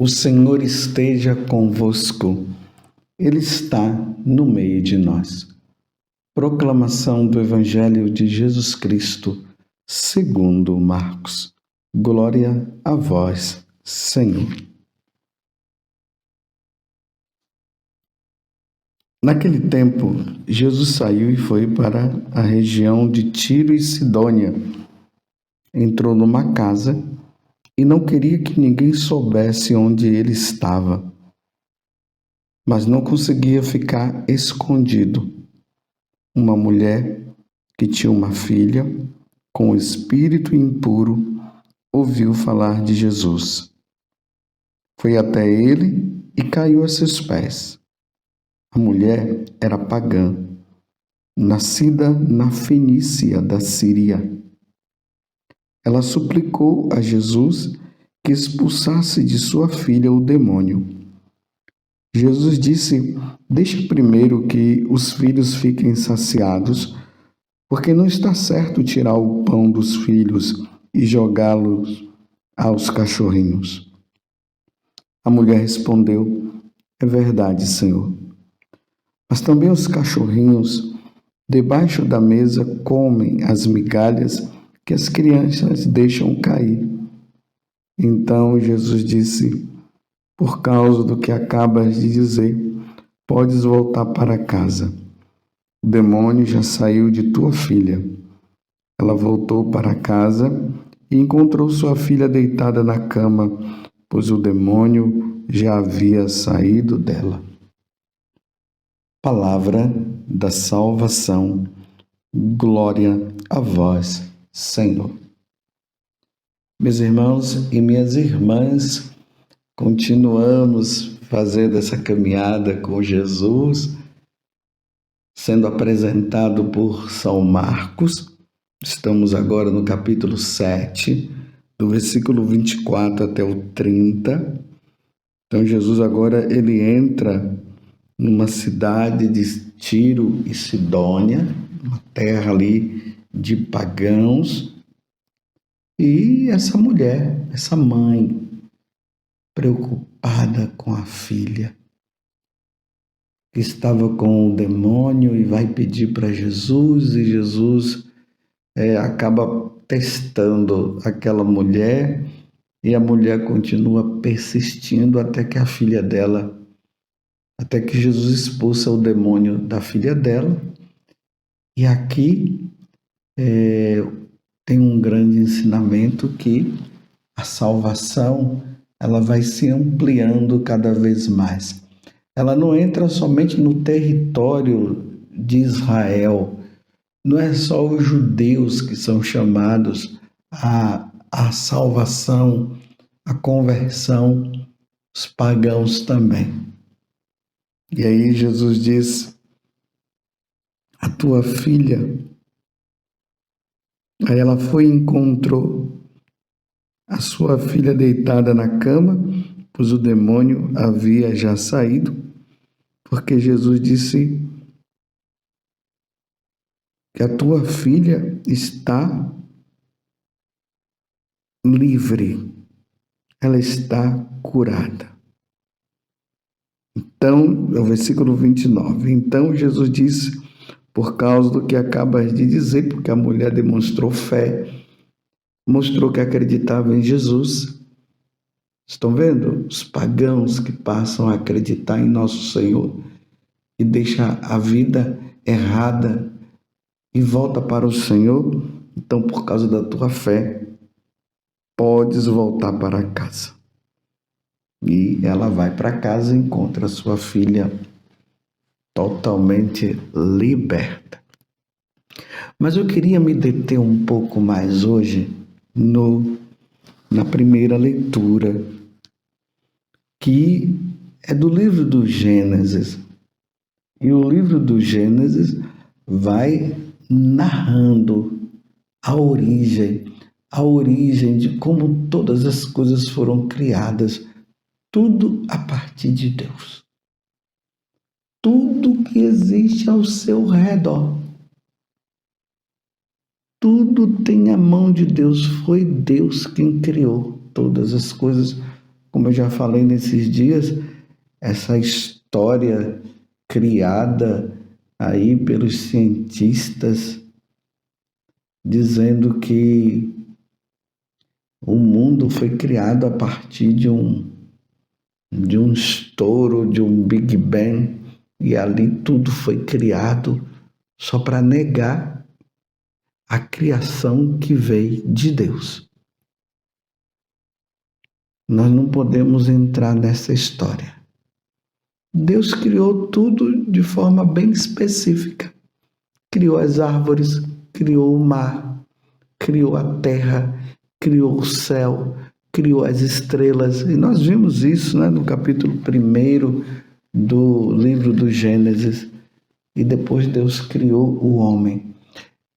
O Senhor esteja convosco, Ele está no meio de nós. Proclamação do Evangelho de Jesus Cristo, segundo Marcos. Glória a vós, Senhor. Naquele tempo, Jesus saiu e foi para a região de Tiro e Sidônia. Entrou numa casa e não queria que ninguém soubesse onde ele estava, mas não conseguia ficar escondido. Uma mulher que tinha uma filha com espírito impuro ouviu falar de Jesus. Foi até ele e caiu a seus pés. A mulher era pagã, nascida na Fenícia da Síria. Ela suplicou a Jesus que expulsasse de sua filha o demônio. Jesus disse: deixe primeiro que os filhos fiquem saciados, porque não está certo tirar o pão dos filhos e jogá-los aos cachorrinhos. A mulher respondeu: é verdade, Senhor. Mas também os cachorrinhos debaixo da mesa comem as migalhas que as crianças deixam cair. Então Jesus disse: por causa do que acabas de dizer, podes voltar para casa. O demônio já saiu de tua filha. Ela voltou para casa e encontrou sua filha deitada na cama, pois o demônio já havia saído dela. Palavra da salvação. Glória a vós, Senhor. Meus irmãos e minhas irmãs, continuamos fazendo essa caminhada com Jesus, sendo apresentado por São Marcos. Estamos agora no capítulo 7, do versículo 24 até o 30. Então Jesus agora ele entra numa cidade de Tiro e Sidônia, uma terra ali de pagãos, e essa mulher, essa mãe, preocupada com a filha, que estava com o demônio e vai pedir para Jesus, e Jesus acaba testando aquela mulher, e a mulher continua persistindo até que Jesus expulsa o demônio da filha dela. E aqui tem um grande ensinamento que a salvação ela vai se ampliando cada vez mais. Ela não entra somente no território de Israel. Não é só os judeus que são chamados à salvação, à conversão, os pagãos também. E aí Jesus diz: a tua filha. Aí ela foi e encontrou a sua filha deitada na cama, pois o demônio havia já saído, porque Jesus disse que a tua filha está livre, ela está curada. Então, é o versículo 29. Então Jesus disse: por causa do que acabas de dizer, porque a mulher demonstrou fé, mostrou que acreditava em Jesus. Estão vendo? Os pagãos que passam a acreditar em nosso Senhor e deixam a vida errada e volta para o Senhor. Então, por causa da tua fé, podes voltar para casa. E ela vai para casa e encontra sua filha totalmente liberta. Mas eu queria me deter um pouco mais hoje na primeira leitura, que é do livro do Gênesis. E o livro do Gênesis vai narrando a origem de como todas as coisas foram criadas, tudo a partir de Deus. Tudo que existe ao seu redor Tudo tem a mão de Deus. Foi Deus quem criou todas as coisas. Como eu já falei nesses dias, essa história criada aí pelos cientistas, dizendo que o mundo foi criado a partir de um estouro, de um Big Bang, e ali tudo foi criado só para negar a criação que veio de Deus. Nós não podemos entrar nessa história. Deus criou tudo de forma bem específica. Criou as árvores, criou o mar, criou a terra, criou o céu, criou as estrelas. E nós vimos isso, né, no capítulo 1 do livro do Gênesis. E depois Deus criou o homem.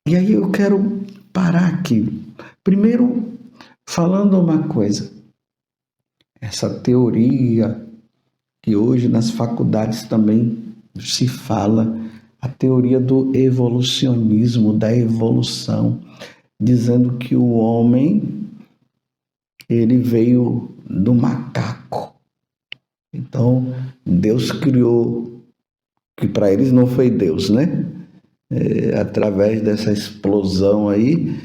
E aí eu quero parar aqui. Primeiro, falando uma coisa. Essa teoria que hoje nas faculdades também se fala, a teoria do evolucionismo, da evolução, dizendo que o homem, ele veio do macaco. Então, Deus criou, que para eles não foi Deus, né? Através dessa explosão aí,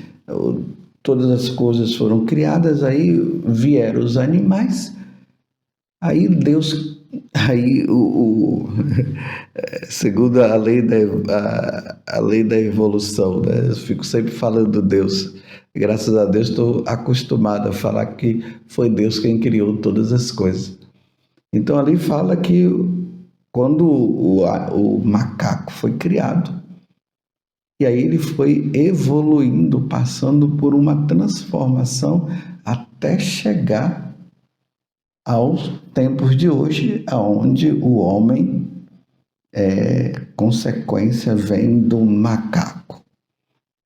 todas as coisas foram criadas, aí vieram os animais, aí Deus, segundo a lei da evolução, né? Eu fico sempre falando Deus, graças a Deus estou acostumado a falar que foi Deus quem criou todas as coisas. Então ali fala que quando o macaco foi criado, e aí ele foi evoluindo, passando por uma transformação até chegar aos tempos de hoje, onde o homem, consequência, vem do macaco.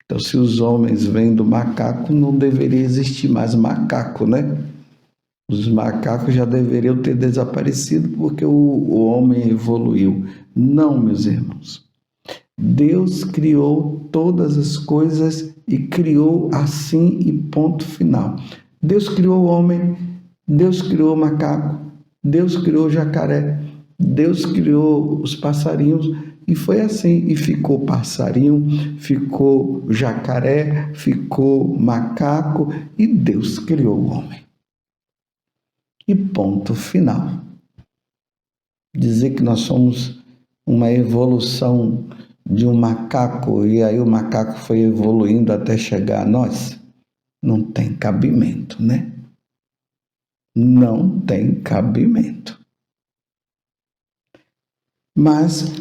Então, se os homens vêm do macaco, não deveria existir mais macaco, né? Os macacos já deveriam ter desaparecido porque o homem evoluiu. Não, meus irmãos. Deus criou todas as coisas e criou assim e ponto final. Deus criou o homem, Deus criou o macaco, Deus criou o jacaré, Deus criou os passarinhos e foi assim. E ficou passarinho, ficou jacaré, ficou macaco e Deus criou o homem. E ponto final. Dizer que nós somos uma evolução de um macaco e aí o macaco foi evoluindo até chegar a nós, não tem cabimento, né? Não tem cabimento. Mas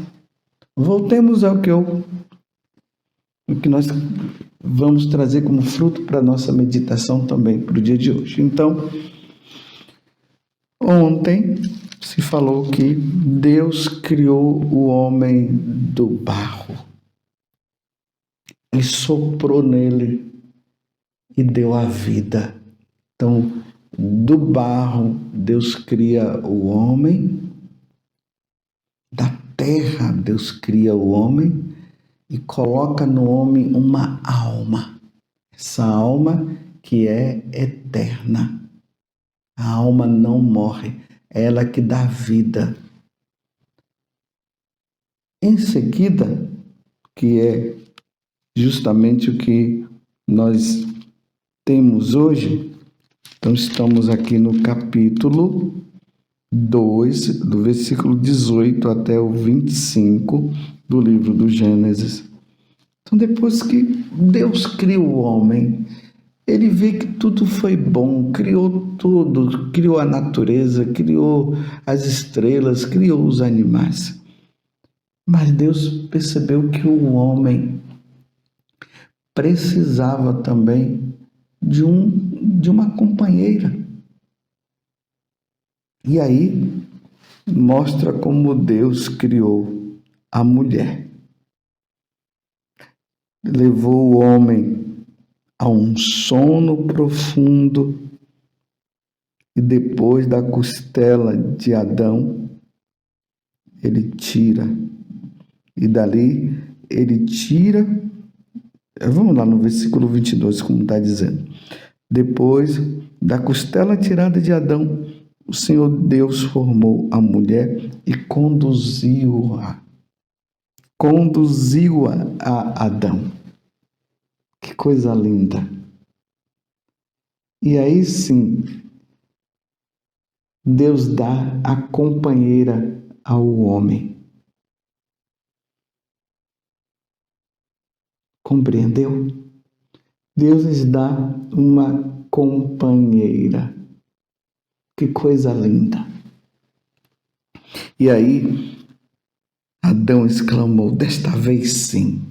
voltemos ao que nós vamos trazer como fruto para a nossa meditação também para o dia de hoje. Então, ontem se falou que Deus criou o homem do barro e soprou nele e deu a vida. Então, do barro, Deus cria o homem, da terra, Deus cria o homem e coloca no homem uma alma. Essa alma que é eterna. A alma não morre, é ela que dá vida. Em seguida, que é justamente o que nós temos hoje, então estamos aqui no capítulo 2, do versículo 18 até o 25 do livro do Gênesis. Então, depois que Deus criou o homem, ele vê que tudo foi bom, criou tudo, criou a natureza, criou as estrelas, criou os animais. Mas Deus percebeu que o homem precisava também de uma companheira. E aí mostra como Deus criou a mulher. Levou o homem a um sono profundo e depois da costela de Adão, ele tira. E dali ele tira Vamos lá no versículo 22, como está dizendo. Depois da costela tirada de Adão, o Senhor Deus formou a mulher e conduziu-a a Adão. Que coisa linda! E aí sim, Deus dá a companheira ao homem. Compreendeu? Deus lhes dá uma companheira. Que coisa linda! E aí, Adão exclamou: desta vez sim,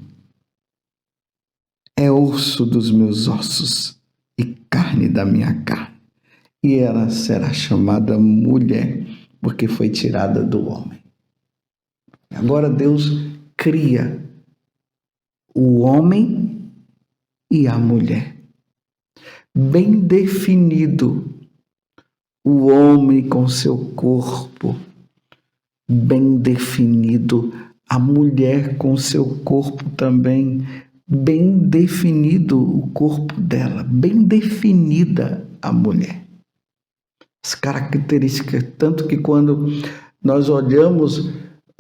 é osso dos meus ossos e carne da minha carne. E ela será chamada mulher, porque foi tirada do homem. Agora Deus cria o homem e a mulher. Bem definido, o homem com seu corpo, bem definido, a mulher com seu corpo também, bem definido o corpo dela, bem definida a mulher. As características, tanto que quando nós olhamos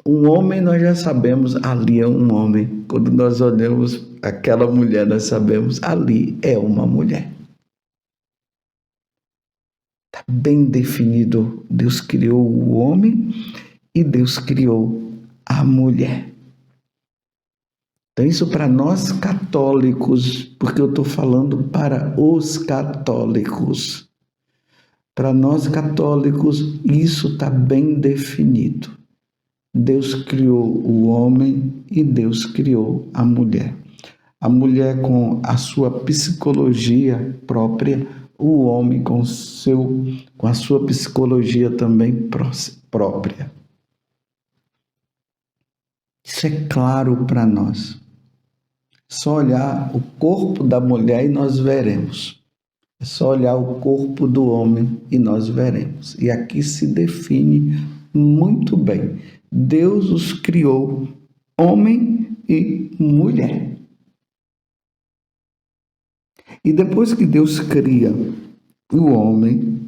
um homem, nós já sabemos, ali é um homem. Quando nós olhamos aquela mulher, nós sabemos, ali é uma mulher. Está bem definido. Deus criou o homem e Deus criou a mulher. Então, isso para nós católicos, porque eu estou falando para os católicos. Para nós católicos, isso está bem definido. Deus criou o homem e Deus criou a mulher. A mulher com a sua psicologia própria, o homem com a sua psicologia também própria. Isso é claro para nós. Só olhar o corpo da mulher e nós veremos. É só olhar o corpo do homem e nós veremos. E aqui se define muito bem. Deus os criou homem e mulher. E depois que Deus cria o homem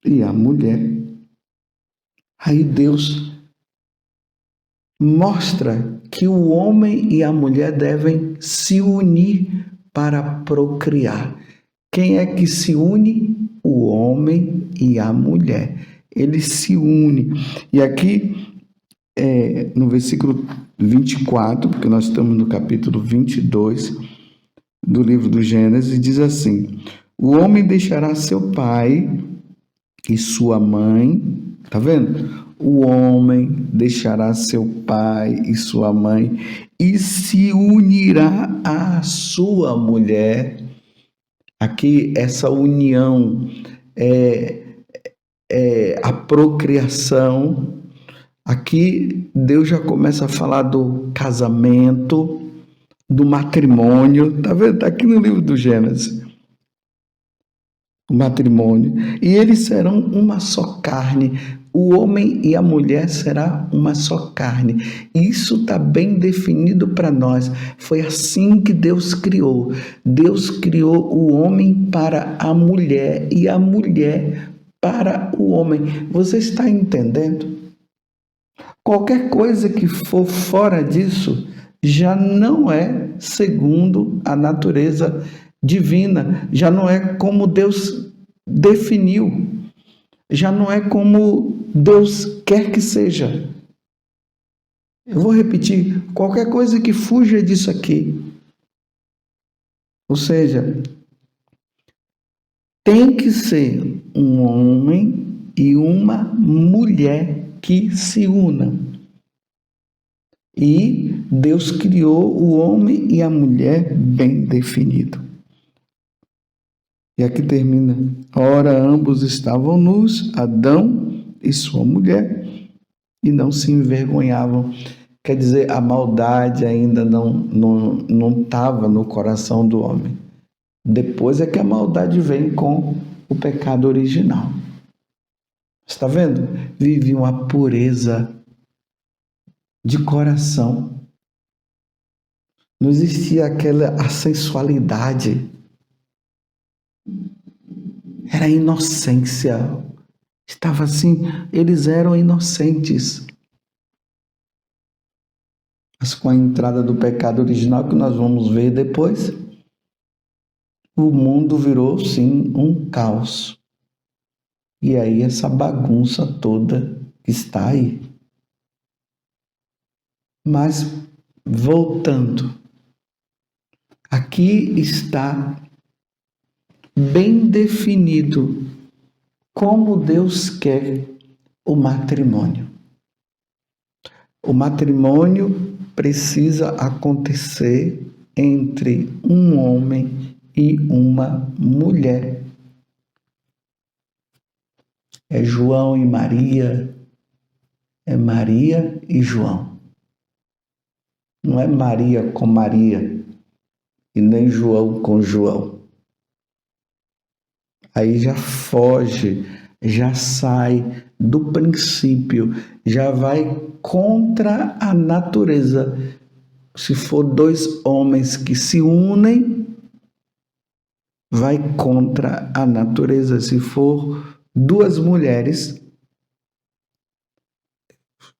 e a mulher, aí Deus mostra que o homem e a mulher devem se unir para procriar. Quem é que se une? O homem e a mulher. Eles se unem. E aqui, no versículo 24, porque nós estamos no capítulo 22 do livro do Gênesis, diz assim: o homem deixará seu pai e sua mãe. Tá vendo? O homem deixará seu pai e sua mãe e se unirá à sua mulher. Aqui, essa união é a procriação. Aqui, Deus já começa a falar do casamento, do matrimônio. Tá vendo? Tá aqui no livro do Gênesis. O matrimônio. E eles serão uma só carne. O homem e a mulher será uma só carne. Isso está bem definido para nós. Foi assim que Deus criou. Deus criou o homem para a mulher e a mulher para o homem. Você está entendendo? Qualquer coisa que for fora disso já não é segundo a natureza divina, já não é como Deus definiu, já não é como Deus quer que seja. Eu vou repetir, qualquer coisa que fuja disso aqui, ou seja, tem que ser um homem e uma mulher que se unam. E Deus criou o homem e a mulher bem definido. E aqui termina. Ora, ambos estavam nus, Adão e sua mulher, e não se envergonhavam. Quer dizer, a maldade ainda não estava no coração do homem. Depois é que a maldade vem com o pecado original. Está vendo? Viviam a pureza de coração. Não existia a sensualidade. Era a inocência. Estava assim, eles eram inocentes. Mas com a entrada do pecado original, que nós vamos ver depois, o mundo virou, sim, um caos. E aí essa bagunça toda está aí. Mas, voltando, aqui está bem definido como Deus quer o matrimônio. O matrimônio precisa acontecer entre um homem e uma mulher. É João e Maria, é Maria e João. Não é Maria com Maria e nem João com João. Aí já foge, já sai do princípio, já vai contra a natureza. Se for dois homens que se unem, vai contra a natureza. Se for duas mulheres,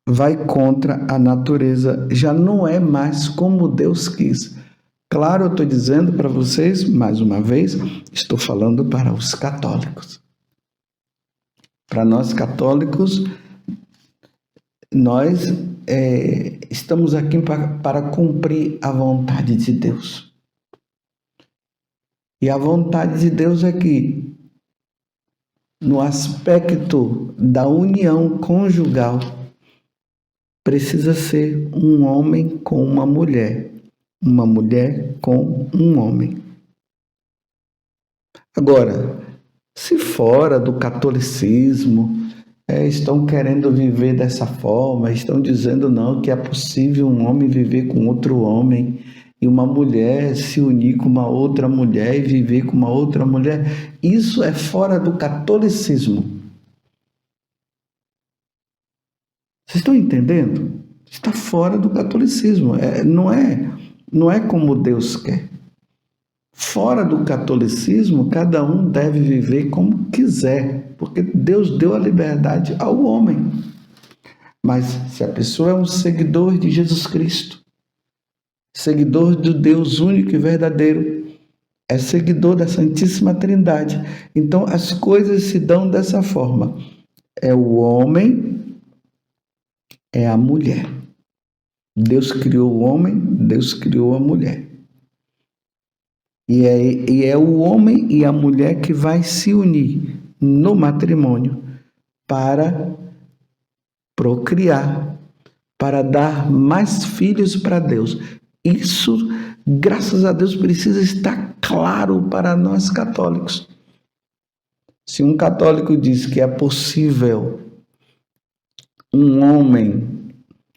vai contra a natureza. Já não é mais como Deus quis. Claro, eu estou dizendo para vocês, mais uma vez, estou falando para os católicos. Para nós católicos, nós estamos aqui para cumprir a vontade de Deus. E a vontade de Deus é que, no aspecto da união conjugal, precisa ser um homem com uma mulher com um homem. Agora, se fora do catolicismo, estão querendo viver dessa forma, estão dizendo não, que é possível um homem viver com outro homem e uma mulher se unir com uma outra mulher e viver com uma outra mulher, isso é fora do catolicismo. Vocês estão entendendo? Está fora do catolicismo, não é como Deus quer. Fora do catolicismo, cada um deve viver como quiser, porque Deus deu a liberdade ao homem. Mas se a pessoa é um seguidor de Jesus Cristo, seguidor do Deus único e verdadeiro, é seguidor da Santíssima Trindade, então as coisas se dão dessa forma. É o homem, é a mulher. Deus criou o homem, Deus criou a mulher. E é o homem e a mulher que vai se unir no matrimônio para procriar, para dar mais filhos para Deus. Isso, graças a Deus, precisa estar claro para nós católicos. Se um católico diz que é possível um homem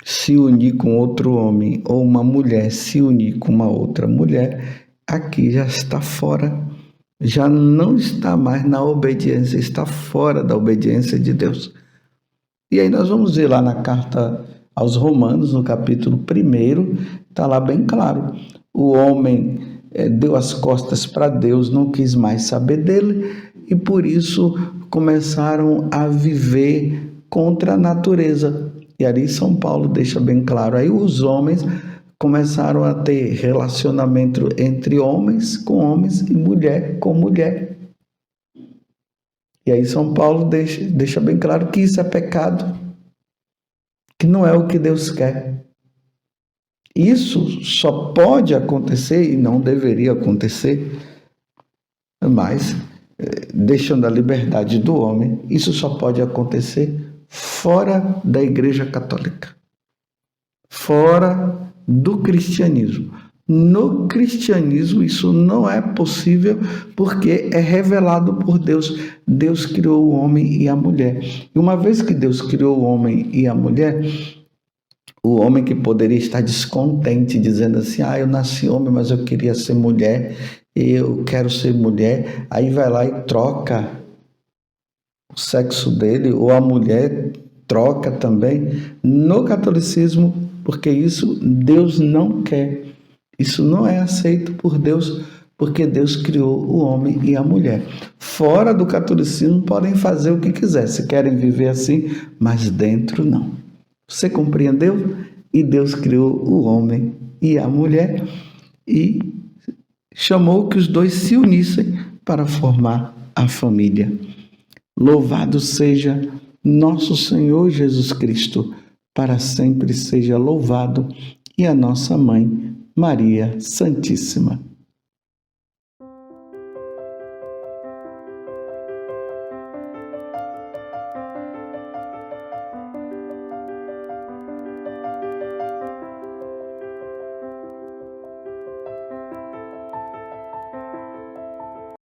se unir com outro homem ou uma mulher se unir com uma outra mulher, aqui já está fora, já não está mais na obediência, está fora da obediência de Deus. E aí nós vamos ver lá na carta aos Romanos, no capítulo 1, está lá bem claro. O homem deu as costas para Deus, não quis mais saber dele, e por isso começaram a viver contra a natureza. E ali São Paulo deixa bem claro. Aí os homens começaram a ter relacionamento entre homens com homens e mulher com mulher. E aí São Paulo deixa bem claro que isso é pecado, que não é o que Deus quer. Isso só pode acontecer, e não deveria acontecer, mas deixando a liberdade do homem, isso só pode acontecer fora da Igreja Católica, fora do cristianismo. No cristianismo isso não é possível porque é revelado por Deus. Deus criou o homem e a mulher. E uma vez que Deus criou o homem e a mulher, o homem que poderia estar descontente, dizendo assim, eu nasci homem, mas eu queria ser mulher, eu quero ser mulher, aí vai lá e troca o sexo dele, ou a mulher troca também. No catolicismo, porque isso Deus não quer. Isso não é aceito por Deus, porque Deus criou o homem e a mulher. Fora do catolicismo podem fazer o que quiser, se querem viver assim, mas dentro não. Você compreendeu? E Deus criou o homem e a mulher e chamou que os dois se unissem para formar a família. Louvado seja nosso Senhor Jesus Cristo, para sempre seja louvado, e a nossa mãe, Maria Santíssima.